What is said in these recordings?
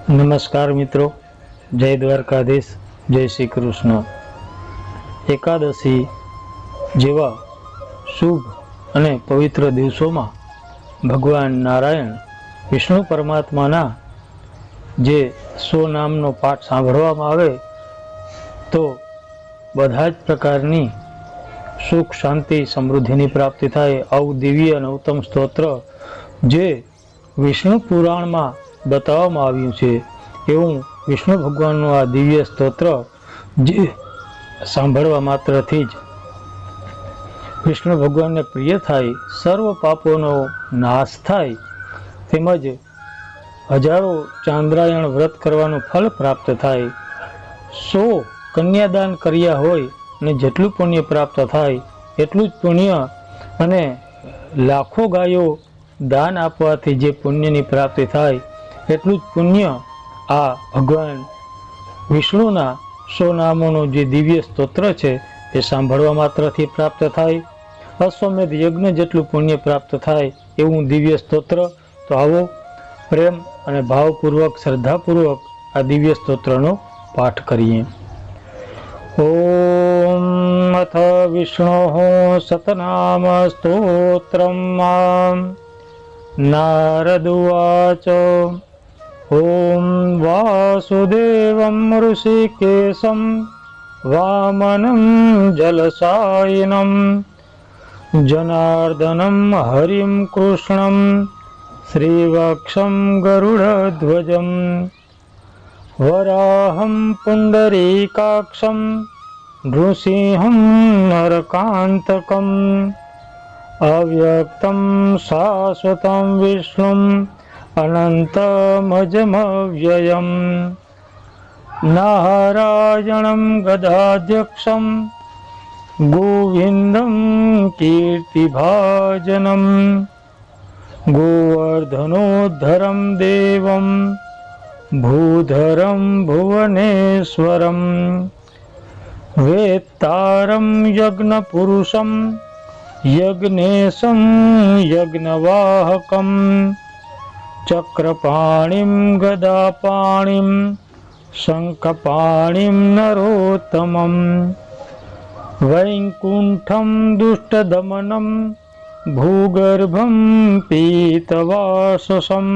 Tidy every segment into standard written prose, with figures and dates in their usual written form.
નમસ્કાર મિત્રો, જય દ્વારકાધીશ, જય શ્રી કૃષ્ણ। એકાદશી જેવા શુભ અને પવિત્ર દિવસોમાં ભગવાન નારાયણ વિષ્ણુ પરમાત્માના જે 100 નામનો પાઠ સાંભળવામાં આવે તો બધા જ પ્રકારની સુખ, શાંતિ, સમૃદ્ધિની પ્રાપ્તિ થાય। આવું દિવ્ય અને ઉત્તમ સ્તોત્ર જે વિષ્ણુ પુરાણમાં બતાવવામાં આવ્યું છે, એવું વિષ્ણુ ભગવાનનું આ દિવ્ય સ્તોત્ર જે સાંભળવા માત્રથી જ વિષ્ણુ ભગવાનને પ્રિય થાય, સર્વ પાપોનો નાશ થાય, તેમજ હજારો ચાંદ્રાયણ વ્રત કરવાનું ફળ પ્રાપ્ત થાય। 100 કન્યાદાન કર્યા હોય અને જેટલું પુણ્ય પ્રાપ્ત થાય એટલું જ પુણ્ય, અને લાખો ગાયો દાન આપવાથી જે પુણ્યની પ્રાપ્તિ થાય એટલું જ પુણ્ય આ ભગવાન વિષ્ણુના 100 નામોનું જે દિવ્ય સ્તોત્ર છે એ સાંભળવા માત્રથી પ્રાપ્ત થાય। અશ્વમેધ યજ્ઞ જેટલું પુણ્ય પ્રાપ્ત થાય એવું દિવ્ય સ્તોત્ર। તો આવો પ્રેમ અને ભાવપૂર્વક, શ્રદ્ધાપૂર્વક આ દિવ્ય સ્તોત્રનો પાઠ કરીએ। ઓમ અથ વિષ્ણોઃ સતનામ સ્તોત્રમ નારદ ઉવાચ। ઓમ વાસુદેવમ ઋષિકેશમ વામનમ જલસાયનમ જનાર્દનમ હરિમ કૃષ્ણમ શ્રીવક્ષમ ગરુડધ્વજમ વરાહમ પુંડરીકાક્ષમ નૃસિંહમ નરકાંતકમ અવ્યક્તમ શાશ્વતમ વિષ્ણુમ અનંતમજમવ્યયમ નારાયણમ ગદાધ્યક્ષમ ગોવિંદમ કીર્તિભાજનમ ગોવર્ધનોદ્ધરમ દેવમ ભૂધરમ ભુવનેશ્વરમ વેત્તારમ યજ્ઞપુરુષમ યજ્ઞેશમ યજ્ઞવાહકમ ચક્રપાણિમ ગદાપાણિમ શંખપાણિમ નરોત્તમમ વૈકુંઠમ દુષ્ટદમનમ ભૂગર્ભમ પીતવાસસમ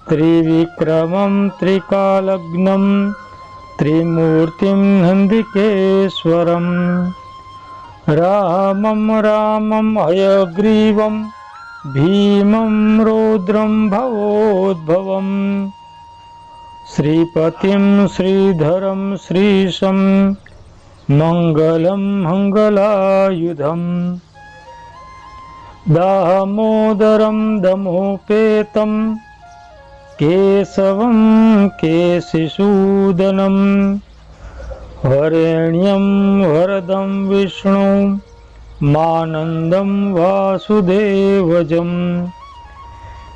ત્રિવિક્રમમ ત્રિકાલગ્નમ ત્રિમૂર્તિમ નંદિકેશ્વરમ રામમ રામમ હયગ્રીવમ ભીમમ રૌદ્રમ ભવોદ્ભવમ શ્રીપતિમ શ્રીધરમ શ્રીશમ મંગલમ મંગલાયુધમ દામોદરમ દમોપેતમ કેશવમ કેશિસૂદનમ વરેણ્યમ વરદમ વિષ્ણુ માનંદમ વાસુદેવજમ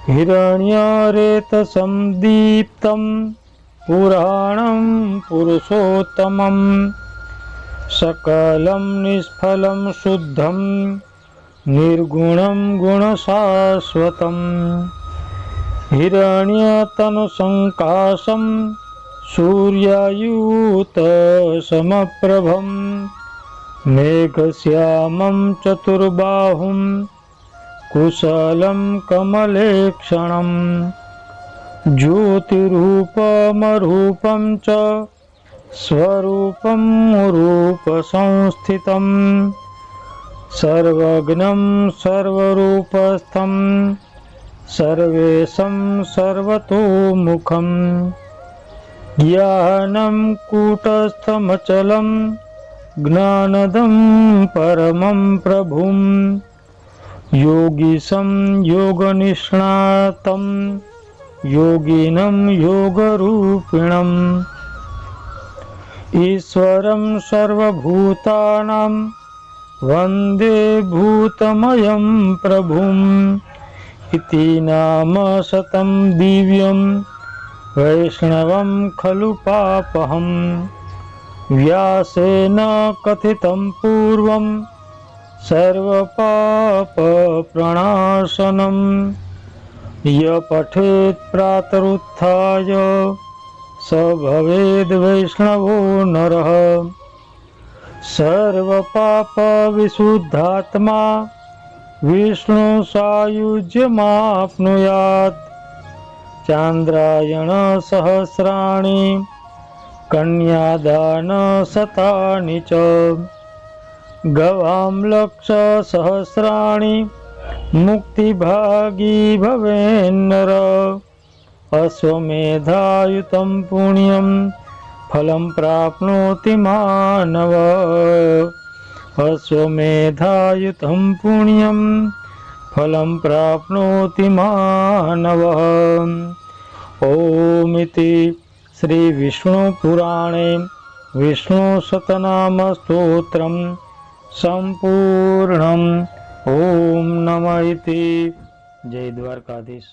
હિરણ્યરેતસમ દીપ્તમ પુરાણમ પુરુષોત્તમમ સકલમ નિષ્ફલમ શુદ્ધમ નિર્ગુણમ ગુણશાશ્વતમ હિરણ્યતનુસંકાશમ સૂર્યાયુત સમપ્રભમ મેઘશ્યામમ ચતુર્બાહુમ કુશલમ કમલેક્ષણમ જ્યોતિરૂપમરૂપમ ચ સ્વરૂપમ રૂપસંસ્થિતમ સર્વજ્ઞમ સર્વરૂપસ્થમ સર્વેશમ સર્વતોમુખમ જ્ઞાનમ કૂટસ્થમચલમ જ્ઞાનદમ પરમં પ્રભુમ યોગીશમ યોગનિષ્ણાતમ યોગિનમ યોગરૂપિણમ ઈશ્વરમ સર્વભૂતાનાં વંદે ભૂતમયં પ્રભુમ ઇતિ નામ શતમ દિવ્યમ વૈષ્ણવમ ખલુ પાપહમ વ્યાસેન કથિતમ પૂર્વમ સર્વપાપ પ્રણાશનમ य पठेत् प्रातरुत्थाय स भवेद् वैष्णवो नरः सर्वपापविशुद्धात्मा विष्णु सायुज्यमाप्नुयात् चान्द्रायण सहस्राणि कन्यादान शतानि च गवां लक्ष सहस्राणि मुक्तिभागी भवेन्नर अश्वमेधायुतं पुण्यं फलं प्राप्नोति मानव अश्वमेधायुतं पुण्यं फलं प्राप्नोति मानवः। ओमिति श्री विष्णुपुराणे विष्णुशतनामस्तोत्रं संपूर्णम्। ओम नमः इति। जय द्वारकाधीश।